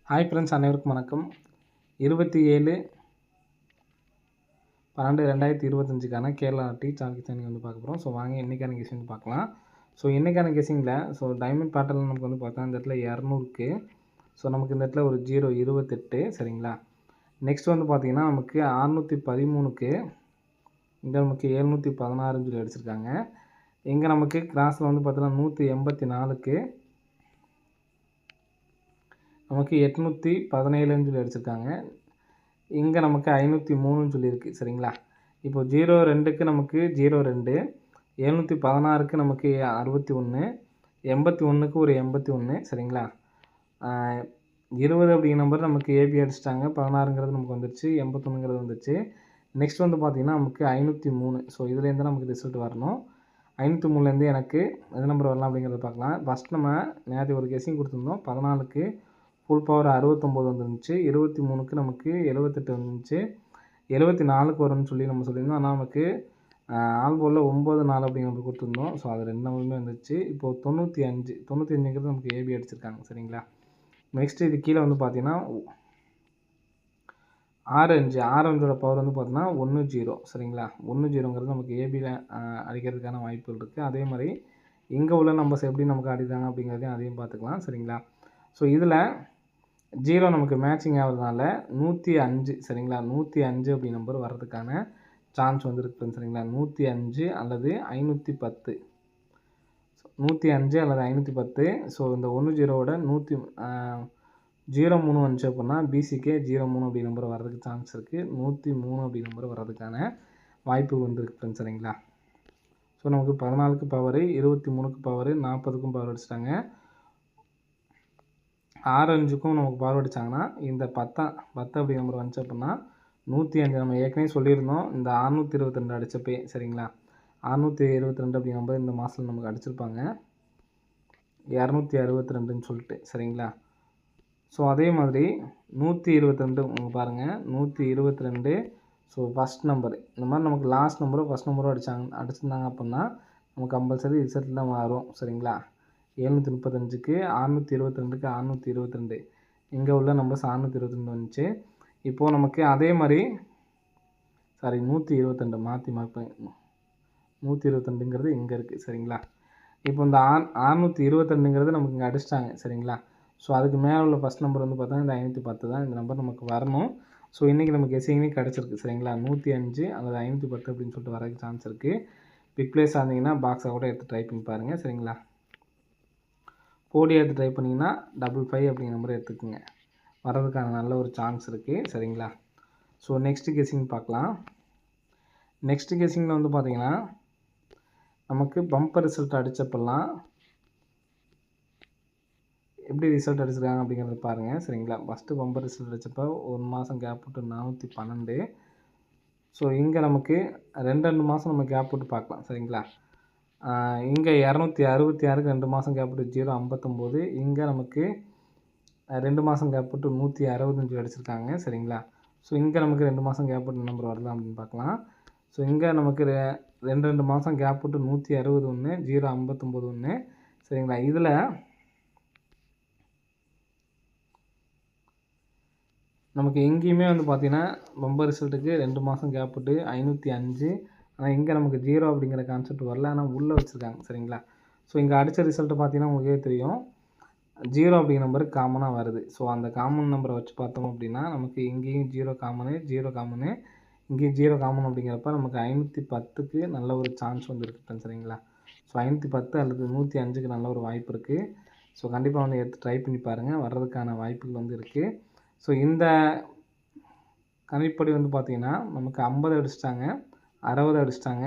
Hi friends, அனைவருக்கும் வணக்கம். 27/12/2025க்கான Kerala tea chart guessing வந்து பார்க்க போகிறோம். வாங்க இன்றைக்கான கெஸிங் பார்க்கலாம். இன்றைக்கான கெஸிங்கில் டைமண்ட் பேட்டர்னில் நமக்கு வந்து பார்த்தா இந்த இடத்துல 200க்கு நமக்கு இந்த இடத்துல ஒரு 0.28 சரிங்களா. நெக்ஸ்ட் வந்து பார்த்திங்கன்னா நமக்கு 613க்கு இங்கே நமக்கு 716 சொல்லி அடிச்சிருக்காங்க. இங்கே நமக்கு கிராஸில் வந்து பார்த்தோன்னா 184க்கு நமக்கு 817 சொல்லி அடிச்சிருக்காங்க. இங்கே நமக்கு 503 சொல்லியிருக்கு சரிங்களா. இப்போ 02க்கு நமக்கு 02, 716க்கு நமக்கு 61, 81க்கு ஒரு 81 சரிங்களா. 20 அப்படிங்கிற நம்பர் நமக்கு ஏபி அடிச்சிட்டாங்க. 16ங்கிறது நமக்கு வந்துடுச்சு, 81ங்கிறது வந்துடுச்சு. நெக்ஸ்ட் வந்து பார்த்திங்கன்னா நமக்கு 503. இதுலேருந்து நமக்கு ரிசல்ட் வரணும். 503லேருந்து எனக்கு எது நம்பர் வரலாம் அப்படிங்கிறத பார்க்கலாம். ஃபஸ்ட் நம்ம நேற்று ஒரு கெஸிங் கொடுத்துருந்தோம். 14க்கு ஃபுல் பவர் 69 வந்துருந்துச்சு. 23க்கு நமக்கு 78 வந்துருந்துச்சு. 74க்கு வரும்னு சொல்லி நம்ம சொல்லியிருந்தோம். ஆனால் நமக்கு ஆல்போர்டில் 94 அப்படிங்கிற நம்பர் கொடுத்துருந்தோம். அது 2 நம்பருமே வந்துச்சு. இப்போது 95ங்கிறது நமக்கு ஏபி அடிச்சிருக்காங்க சரிங்களா. நெக்ஸ்ட்டு இது கீழே வந்து பார்த்தீங்கன்னா 6-5 பவர் வந்து பார்த்தீங்கன்னா 10 சரிங்களா. 10ங்கிறது நமக்கு ஏபியில் அடிக்கிறதுக்கான வாய்ப்புகள் இருக்குது. அதே மாதிரி இங்கே உள்ள நம்பர்ஸ் எப்படி நமக்கு அடிக்கிறாங்க அப்படிங்கிறதையும் அதையும் பார்த்துக்கலாம் சரிங்களா. இதில் 0 நமக்கு மேட்சிங் ஆகிறதுனால 105 சரிங்களா. 105 அப்படி நம்பர் வர்றதுக்கான சான்ஸ் வந்து இருக்குது சரிங்களா. 105 அல்லது 510, 105 அல்லது 510. இந்த 10ஓட 03 வந்துச்சு அப்படின்னா பிசிக்கே 03 அப்படி நம்பர் வர்றதுக்கு சான்ஸ் இருக்குது. 103 அப்படி நம்பர் வர்றதுக்கான வாய்ப்பு வந்து இருக்குது சரிங்களா. நமக்கு 14க்கு பவர், 23க்கு பவர், 40க்கும் பவர் அடிச்சிட்டாங்க. 6-5க்கும் நமக்கு பவர் அடித்தாங்கன்னா இந்த 10 அப்படி நம்பர் வந்துச்சு அப்படின்னா 105 நம்ம ஏற்கனவே சொல்லியிருந்தோம். இந்த 622 அடித்தப்பே சரிங்களா. 622 அப்படி நம்பர் இந்த மாதத்தில் நமக்கு அடிச்சிருப்பாங்க 262ன்னு சொல்லிட்டு சரிங்களா. அதே மாதிரி 122 உங்களுக்கு பாருங்கள் 122. ஃபஸ்ட் நம்பர் இந்த மாதிரி நமக்கு லாஸ்ட் நம்பரும் ஃபஸ்ட் நம்பரும் அடிச்சிருந்தாங்க அப்படின்னா நமக்கு கம்பல்சரி ரிசல்ட்டில் வரும் சரிங்களா. 735க்கு 622க்கு 622 இங்கே உள்ள நம்பர்ஸ் 622 வந்துச்சு. இப்போது நமக்கு அதே மாதிரி 122 மாற்றி மார்க் 122ங்கிறது இங்கே இருக்குது சரிங்களா. இப்போ இந்த 622ங்கிறது நமக்கு இங்கே அடிச்சிட்டாங்க சரிங்களா. அதுக்கு மேலே உள்ள ஃபஸ்ட் நம்பர் வந்து பார்த்தா இந்த 510 தான். இந்த நம்பர் நமக்கு வரணும். இன்றைக்கி நமக்கு கெஸிங்னே கிடச்சிருக்கு சரிங்களா. 105 அல்லது 510 அப்படின்னு சொல்லிட்டு வரதுக்கு சான்ஸ் இருக்குது. பிக் பிளேஸ் ஆனீங்கன்னா பாக்ஸை கூட எடுத்து ட்ரை பண்ணி பாருங்கள் சரிங்களா. 4D எடுத்து ட்ரை பண்ணிங்கன்னா 55 அப்படிங்கிற நம்பரை எடுத்துக்கோங்க. வர்றதுக்கான நல்ல ஒரு சான்ஸ் இருக்குது சரிங்களா. நெக்ஸ்ட்டு கெஸிங் பார்க்கலாம். நெக்ஸ்ட்டு கெஸிங்கில் வந்து பார்த்திங்கன்னா நமக்கு பம்பர் ரிசல்ட் அடித்தப்பெல்லாம் எப்படி ரிசல்ட் அடிச்சிருக்காங்க அப்படிங்கிறத பாருங்கள் சரிங்களா. ஃபஸ்ட்டு பம்பர் ரிசல்ட் அடித்தப்போ 1 மாதம் கேப் விட்டு 412. இங்கே நமக்கு 2 மாதம் நம்ம கேப் விட்டு பார்க்கலாம் சரிங்களா. இங்கே 266க்கு 2 மாதம் கேப் விட்டு 059. இங்கே நமக்கு 2 மாதம் கேப் விட்டு 165 அடிச்சிருக்காங்க சரிங்களா. இங்கே நமக்கு 2 மாதம் கேப் விட்டு நம்பர் வரலாம் அப்படின்னு பார்க்கலாம். இங்கே நமக்கு 2 மாதம் கேப் விட்டு 161, 059 சரிங்களா. இதில் நமக்கு எங்கேயுமே வந்து பார்த்திங்கன்னா பம்பர் ரிசல்ட்டுக்கு 2 மாதம் கேப் விட்டு 505. ஆனால் இங்கே நமக்கு 0 அப்படிங்கிற கான்செப்ட் வரல. ஆனால் உள்ளே வச்சுருக்காங்க சரிங்களா. இங்கே அடித்த ரிசல்ட்டு பார்த்திங்கன்னா உங்களுக்கே தெரியும் 0 அப்படிங்கிற நம்பர் காமனாக வருது. அந்த காமன் நம்பரை வச்சு பார்த்தோம் அப்படின்னா நமக்கு இங்கேயும் 0 காமனு, 0 காமனு, இங்கேயும் 0 காமன் அப்படிங்கிறப்ப நமக்கு 510க்கு நல்ல ஒரு சான்ஸ் வந்து இருக்குது சரிங்களா. 510 அல்லது 105க்கு நல்ல ஒரு வாய்ப்பு இருக்குது. கண்டிப்பாக வந்து எடுத்து ட்ரை பண்ணி பாருங்கள். வர்றதுக்கான வாய்ப்புகள் வந்து இருக்குது. இந்த கணிப்படி வந்து பார்த்திங்கன்னா நமக்கு 50 அடிச்சிட்டாங்க, 60 அடிச்சிட்டாங்க,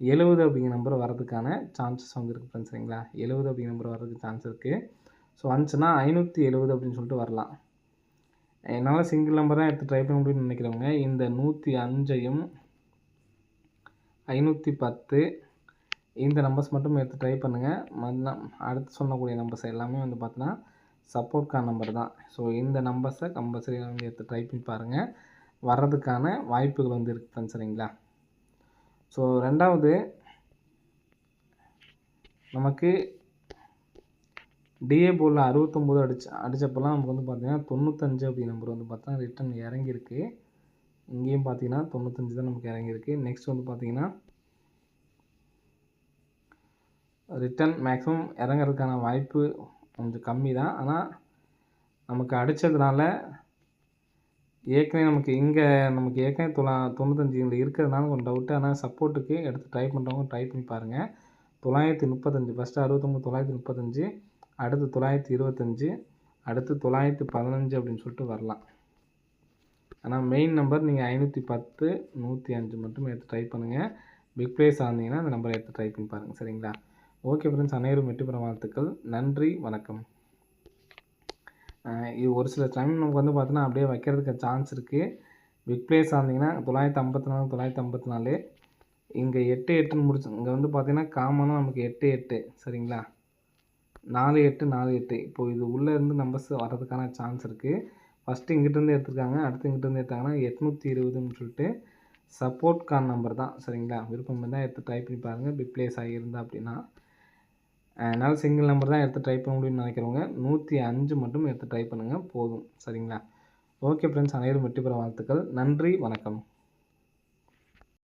70 அப்படிங்கிற நம்பர் வர்றதுக்கான சான்சஸ் வந்து இருக்குது சரிங்களா. 70 அப்படிங்கிற நம்பர் வர்றதுக்கு சான்ஸ் இருக்குது. வந்துச்சுன்னா 570 அப்படின்னு சொல்லிட்டு வரலாம். என்னால் சிங்கிள் நம்பர் தான் எடுத்து ட்ரை பண்ண முடியும்னு நினைக்கிறவங்க இந்த 105ஐயும் 510 இந்த நம்பர்ஸ் மட்டும் எடுத்து ட்ரை பண்ணுங்கள். அடுத்து சொல்லக்கூடிய நம்பர்ஸ் எல்லாமே வந்து பார்த்தீங்கன்னா சப்போர்ட்கான நம்பர் தான். இந்த நம்பர்ஸை கம்பல்சரி வந்து எடுத்து ட்ரை பண்ணி பாருங்கள். வர்றதுக்கான வாய்ப்புகள் வந்து இருக்குது சரிங்களா. ரெண்டாவது நமக்கு டிஏ போர்டில் 69 அடித்தப்பெல்லாம் நமக்கு வந்து பார்த்தீங்கன்னா 95 அப்படி நம்பர் வந்து பார்த்தா ரிட்டன் இறங்கியிருக்கு. இங்கேயும் பார்த்தீங்கன்னா 95 தான் நமக்கு இறங்கியிருக்கு. நெக்ஸ்ட் வந்து பார்த்தீங்கன்னா ரிட்டன் மேக்ஸிமம் இறங்குறதுக்கான வாய்ப்பு கொஞ்சம் கம்மி தான். ஆனால் நமக்கு அடித்ததுனால ஏற்கனவே நமக்கு ஏற்கனவே 95 இங்கே இருக்கிறதுனால கொஞ்சம் டவுட்டு. ஆனால் சப்போர்ட்டுக்கு எடுத்து ட்ரை பண்ணுறவங்க ட்ரை பண்ணி பாருங்கள். 935 ஃபஸ்ட்டு 69 935, அடுத்து 925, அடுத்து 915 அப்படின்னு சொல்லிட்டு வரலாம். ஆனால் மெயின் நம்பர் நீங்கள் 510 105 மட்டும் எடுத்து ட்ரை பண்ணுங்கள். பிக் ப்ளேஸ் ஆனீங்கன்னா அந்த நம்பரை எடுத்து ட்ரை பண்ணி பாருங்கள். சரிங்களா? ஓகே ஃப்ரெண்ட்ஸ், அனைவரும் வெற்றி பெற வாழ்த்துக்கள். நன்றி, வணக்கம். இது ஒரு சில டைம் நமக்கு வந்து பார்த்தீங்கன்னா அப்படியே வைக்கிறதுக்கு சான்ஸ் இருக்குது. பிக் ப்ளேஸ் ஆனீங்கன்னா 954 954 இங்கே 8 முடிச்சு இங்கே வந்து பார்த்தீங்கன்னா காமனாக நமக்கு 8 சரிங்களா? 48 48 இப்போது இது உள்ளே இருந்து நம்பர்ஸ் வர்றதுக்கான சான்ஸ் இருக்குது. ஃபஸ்ட்டு இங்கிட்டேருந்து எடுத்துருக்காங்க, அடுத்து இங்கிட்டேருந்து எடுத்தாங்கன்னா 820ன்னு சொல்லிட்டு சப்போர்ட்கான நம்பர் தான். சரிங்களா? விருப்பம் இருந்தால் எடுத்து ட்ரை பண்ணி பாருங்கள். பிக் ப்ளேஸ் ஆகியிருந்தா அப்படின்னா அதனால் சிங்கிள் நம்பர் தான் எடுத்து ட்ரை பண்ண முடியும்னு நினைக்கிறவங்க 105 மட்டும் எடுத்து ட்ரை பண்ணுங்கள் போதும். சரிங்களா? ஓகே ஃப்ரெண்ட்ஸ், அனைவரும் வெற்றி பெற வாழ்த்துக்கள். நன்றி, வணக்கம்.